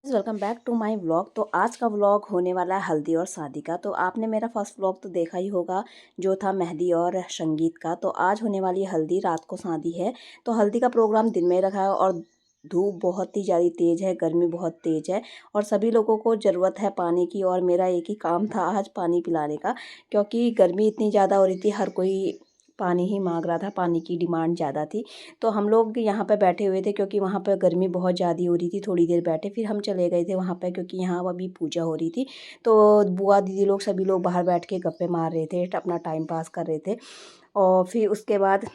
Welcome back to my vlog. तो आज का व्लॉग होने वाला है हल्दी और शादी का। तो आपने मेरा फर्स्ट व्लॉग तो देखा ही होगा जो था मेहंदी और संगीत का। तो आज होने वाली है हल्दी, रात को शादी है। तो हल्दी का प्रोग्राम दिन में रखा है और धूप बहुत ही ज़्यादा तेज़ है, गर्मी बहुत तेज़ है और सभी लोगों को ज़रूरत है पानी की। और मेरा एक ही काम था आज पानी पिलाने का, क्योंकि गर्मी इतनी ज़्यादा हो रही थी, हर कोई पानी ही मांग रहा था, पानी की डिमांड ज़्यादा थी। तो हम लोग यहाँ पे बैठे हुए थे क्योंकि वहाँ पे गर्मी बहुत ज़्यादा हो रही थी। थोड़ी देर बैठे, फिर हम चले गए थे वहाँ पे क्योंकि यहाँ अभी पूजा हो रही थी। तो बुआ दीदी लोग सभी लोग बाहर बैठ के गप्पे मार रहे थे, अपना टाइम पास कर रहे थे। और फिर उसके बाद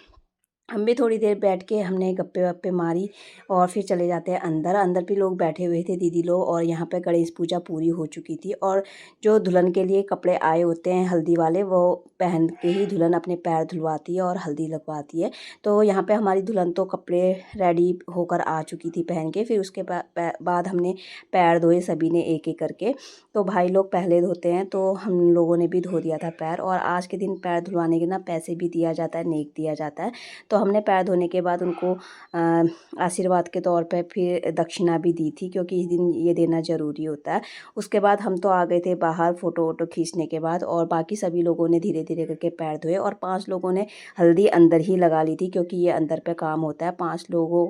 हम भी थोड़ी देर बैठ के हमने गप्पे वप्पे मारी और फिर चले जाते हैं अंदर। अंदर भी लोग बैठे हुए थे दीदी लोग, और यहाँ पे गणेश पूजा पूरी हो चुकी थी। और जो दुल्हन के लिए कपड़े आए होते हैं हल्दी वाले, वो पहन के ही दुल्हन अपने पैर धुलवाती है और हल्दी लगवाती है। तो यहाँ पे हमारी दुल्हन तो कपड़े रेडी होकर आ चुकी थी पहन के। फिर उसके बाद हमने पैर धोए सभी ने एक एक करके। तो भाई लोग पहले धोते हैं, तो हम लोगों ने भी धो दिया था पैर। और आज के दिन पैर धुलवाने के ना पैसे भी दिया जाता है, नेक दिया जाता है। तो हमने पैर धोने के बाद उनको आशीर्वाद के तौर पे फिर दक्षिणा भी दी थी, क्योंकि इस दिन ये देना ज़रूरी होता है। उसके बाद हम तो आ गए थे बाहर फ़ोटो वोटो खींचने के बाद, और बाकी सभी लोगों ने धीरे धीरे करके पैर धोए। और 5 लोगों ने हल्दी अंदर ही लगा ली थी, क्योंकि ये अंदर पे काम होता है। 5 लोगों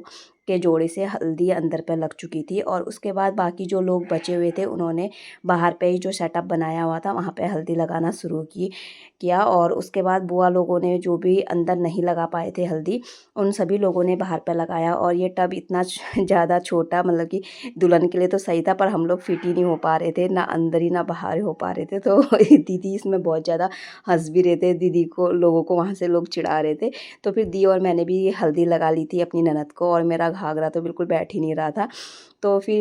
के जोड़े से हल्दी अंदर पे लग चुकी थी। और उसके बाद बाकी जो लोग बचे हुए थे उन्होंने बाहर पे ही जो सेटअप बनाया हुआ था वहाँ पे हल्दी लगाना शुरू किया। और उसके बाद बुआ लोगों ने जो भी अंदर नहीं लगा पाए थे हल्दी, उन सभी लोगों ने बाहर पे लगाया। और ये टब इतना ज़्यादा छोटा, मतलब कि दुल्हन के लिए तो सही था, पर हम लोग फिट ही नहीं हो पा रहे थे, ना अंदर ही ना बाहर हो पा रहे थे। तो दीदी इसमें बहुत ज़्यादा हंस भी रहे थे, दीदी को लोगों को वहाँ से लोग चिढ़ा रहे थे। तो फिर दी और मैंने भी हल्दी लगा ली थी अपनी ननद को, और मेरा घाघरा तो बिल्कुल बैठ ही नहीं रहा था। तो फिर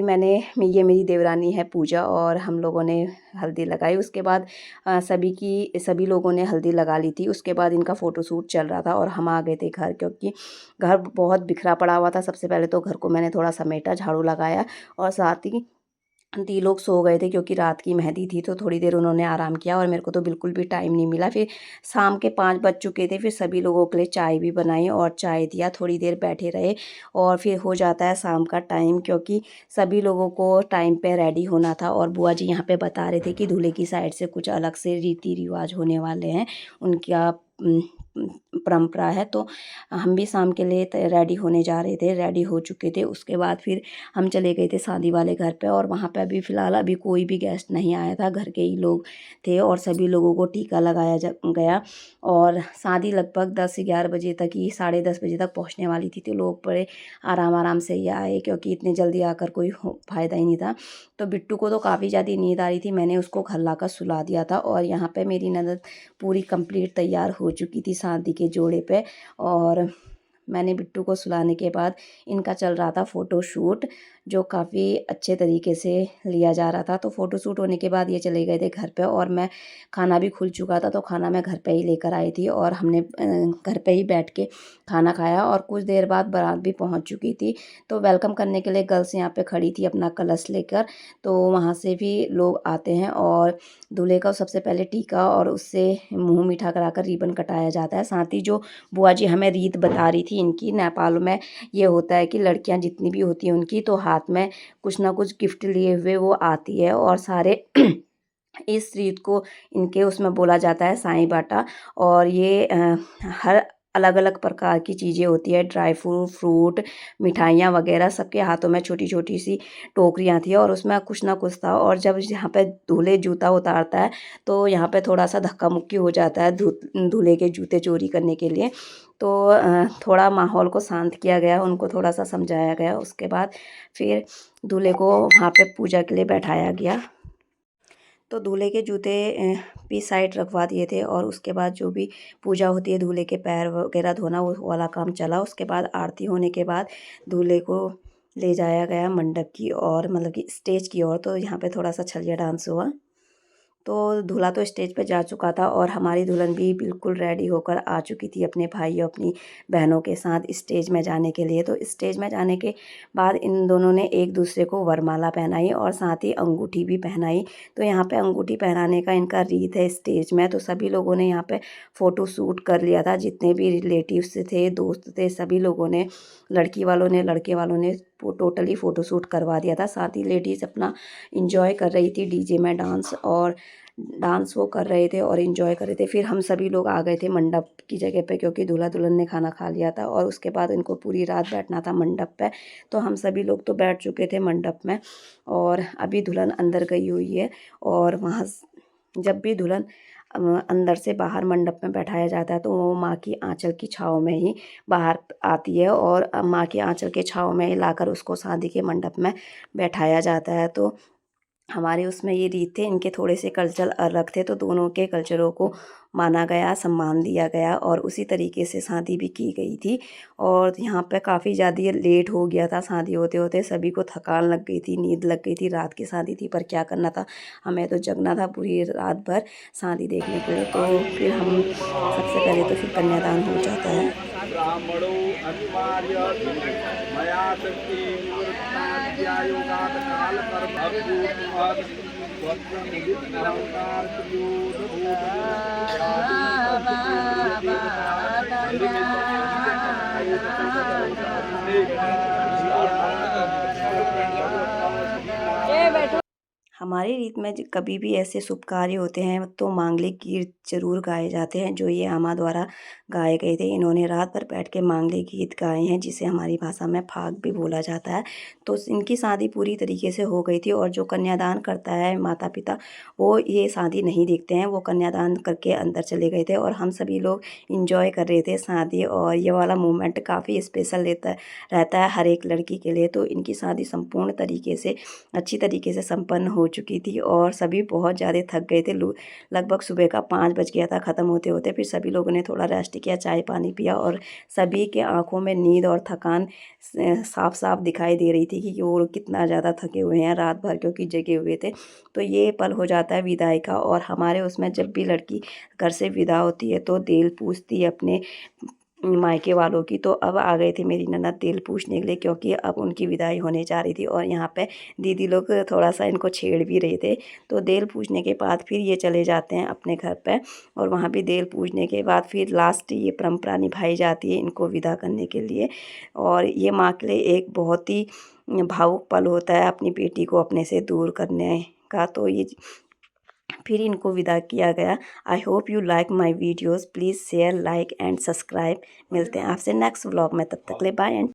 ये मेरी देवरानी है पूजा, और हम लोगों ने हल्दी लगाई। उसके बाद सभी लोगों ने हल्दी लगा ली थी। उसके बाद इनका फ़ोटोशूट चल रहा था और हम आ गए थे घर, क्योंकि घर बहुत बिखरा पड़ा हुआ था। सबसे पहले तो घर को मैंने थोड़ा समेटा, झाड़ू लगाया, और साथ ही दी लोग सो गए थे क्योंकि रात की मेहंदी थी। तो थोड़ी देर उन्होंने आराम किया और मेरे को तो बिल्कुल भी टाइम नहीं मिला। फिर शाम के 5 बज चुके थे, फिर सभी लोगों के लिए चाय भी बनाई और चाय दिया, थोड़ी देर बैठे रहे। और फिर हो जाता है शाम का टाइम, क्योंकि सभी लोगों को टाइम पे रेडी होना था। और बुआ जी यहाँ पे बता रहे थे कि दूल्हे की साइड से कुछ अलग से रीति रिवाज होने वाले हैं, उनका परंपरा है। तो हम भी शाम के लिए रेडी होने जा रहे थे, रेडी हो चुके थे। उसके बाद फिर हम चले गए थे शादी वाले घर पे, और वहाँ पे अभी फ़िलहाल अभी कोई भी गेस्ट नहीं आया था, घर के ही लोग थे। और सभी लोगों को टीका लगाया गया। और शादी लगभग 10-11 बजे तक ही, 10:30 बजे तक पहुँचने वाली थी। तो लोग बड़े आराम आराम से ही आए, क्योंकि इतने जल्दी आकर कोई फ़ायदा ही नहीं था। तो बिट्टू को तो काफ़ी ज़्यादा नींद आ रही थी, मैंने उसको घर लाकर सुला दिया था। और यहाँ पे मेरी ननद पूरी कंप्लीट तैयार हो चुकी थी शादी के जोड़े पे। और मैंने बिट्टू को सुलाने के बाद इनका चल रहा था फ़ोटोशूट, जो काफ़ी अच्छे तरीके से लिया जा रहा था। तो फ़ोटोशूट होने के बाद ये चले गए थे घर पे, और मैं खाना भी खुल चुका था, तो खाना मैं घर पे ही लेकर आई थी। और हमने घर पे ही बैठ के खाना खाया। और कुछ देर बाद बारात भी पहुंच चुकी थी। तो वेलकम करने के लिए गर्ल्स यहाँ पे खड़ी थी अपना कलश लेकर। तो वहाँ से भी लोग आते हैं, और दूल्हे का सबसे पहले टीका और उससे मुँह मीठा कराकर रिबन कटाया जाता है। साथ ही जो बुआ जी हमें रीत बता रही थी इनकी, नेपाल में ये होता है कि लड़कियां जितनी भी होती हैं उनकी, तो हाथ में कुछ ना कुछ गिफ्ट लिए हुए वो आती है। और सारे इस रीत को इनके उसमें बोला जाता है साईं बाटा। और ये हर अलग अलग प्रकार की चीज़ें होती है, ड्राई फ्रूट फ्रूट, मिठाइयाँ वगैरह, सबके हाथों में छोटी छोटी सी टोकरियाँ थी, और उसमें कुछ ना कुछ था। और जब यहाँ पे दूल्हे जूता उतारता है, तो यहाँ पे थोड़ा सा धक्का मुक्की हो जाता है दूल्हे के जूते चोरी करने के लिए। तो थोड़ा माहौल को शांत किया गया, उनको थोड़ा सा समझाया गया। उसके बाद फिर दूल्हे को वहाँ पे पूजा के लिए बैठाया गया। तो दूल्हे के जूते भी साइड रखवा दिए थे। और उसके बाद जो भी पूजा होती है, दूल्हे के पैर वगैरह धोना, वो वाला काम चला। उसके बाद आरती होने के बाद दूल्हे को ले जाया गया मंडप की और, मतलब कि स्टेज की ओर। तो यहाँ पे थोड़ा सा छलिया डांस हुआ। तो दूल्हा तो स्टेज पे जा चुका था, और हमारी दुल्हन भी बिल्कुल रेडी होकर आ चुकी थी अपने भाई और अपनी बहनों के साथ स्टेज में जाने के लिए। तो स्टेज में जाने के बाद इन दोनों ने एक दूसरे को वरमाला पहनाई, और साथ ही अंगूठी भी पहनाई। तो यहाँ पे अंगूठी पहनाने का इनका रीत है स्टेज में। तो सभी लोगों ने यहाँ पे फ़ोटो शूट कर लिया था, जितने भी रिलेटिव्स थे, दोस्त थे, सभी लोगों ने, लड़की वालों ने, लड़के वालों ने टोटली फ़ोटोशूट करवा दिया था। साथ ही लेडीज़ अपना इंजॉय कर रही थी डीजे में डांस वो कर रहे थे और इन्जॉय कर रहे थे। फिर हम सभी लोग आ गए थे मंडप की जगह पे, क्योंकि दूल्हा दुल्हन ने खाना खा लिया था और उसके बाद इनको पूरी रात बैठना था मंडप पे। तो हम सभी लोग तो बैठ चुके थे मंडप में और अभी दुल्हन अंदर गई हुई है। और वहाँ जब भी दुल्हन अंदर से बाहर मंडप में बैठाया जाता है तो वो माँ की आंचल की छाँव में ही बाहर आती है और माँ की आंचल के छाँव में ही लाकर उसको शादी के मंडप में बैठाया जाता है। तो हमारे उसमें ये रीत थे, इनके थोड़े से कल्चर अलग थे, तो दोनों के कल्चरों को माना गया, सम्मान दिया गया और उसी तरीके से शादी भी की गई थी। और यहाँ पे काफ़ी ज़्यादा लेट हो गया था शादी होते होते, सभी को थकान लग गई थी, नींद लग गई थी। रात की शादी थी पर क्या करना था, हमें तो जगना था पूरी रात भर शादी देखने के लिए। तो फिर हम सबसे पहले तो फिर कन्यादान हो जाता है। ब्राह्मणो अनिवार्य मया शक्ति निवृत्ताध्यायोगात् कालकर्म वज्रमुदितमहंकार हमारी रीत में कभी भी ऐसे शुभ कार्य होते हैं तो मांगलिक गीत जरूर गाए जाते हैं, जो ये आमा द्वारा गाए गए थे। इन्होंने रात भर बैठ के मांगलिक गीत गाए हैं, जिसे हमारी भाषा में फाग भी बोला जाता है। तो इनकी शादी पूरी तरीके से हो गई थी और जो कन्यादान करता है माता पिता, वो ये शादी नहीं देखते हैं, वो कन्यादान करके अंदर चले गए थे और हम सभी लोग इंजॉय कर रहे थे शादी। और ये वाला मोमेंट काफ़ी स्पेशल रहता है हर एक लड़की के लिए। तो इनकी शादी संपूर्ण तरीके से अच्छी तरीके से संपन्न हो चुकी थी और सभी बहुत ज़्यादा थक गए थे। लगभग सुबह का 5 बज गया था ख़त्म होते होते। फिर सभी लोगों ने थोड़ा रेस्ट किया, चाय पानी पिया और सभी के आंखों में नींद और थकान साफ साफ दिखाई दे रही थी कि वो लोग कितना ज़्यादा थके हुए हैं रात भर, क्योंकि जगे हुए थे। तो ये पल हो जाता है विदाई का। और हमारे उसमें जब भी लड़की घर से विदा होती है तो तेल पूजती है अपने मायके वालों की। तो अब आ गए थे मेरी ननद तेल पूछने के लिए, क्योंकि अब उनकी विदाई होने जा रही थी। और यहाँ पे दीदी लोग थोड़ा सा इनको छेड़ भी रहे थे। तो देल पूजने के बाद फिर ये चले जाते हैं अपने घर पे और वहाँ भी देल पूजने के बाद फिर लास्ट ये परंपरा निभाई जाती है इनको विदा करने के लिए। और ये माँ के लिए एक बहुत ही भावुक पल होता है अपनी बेटी को अपने से दूर करने का। तो ये फिर इनको विदा किया गया। I hope you like my videos, please share like and subscribe. मिलते हैं आपसे नेक्स्ट व्लॉग में, तब तक ले बाय एंड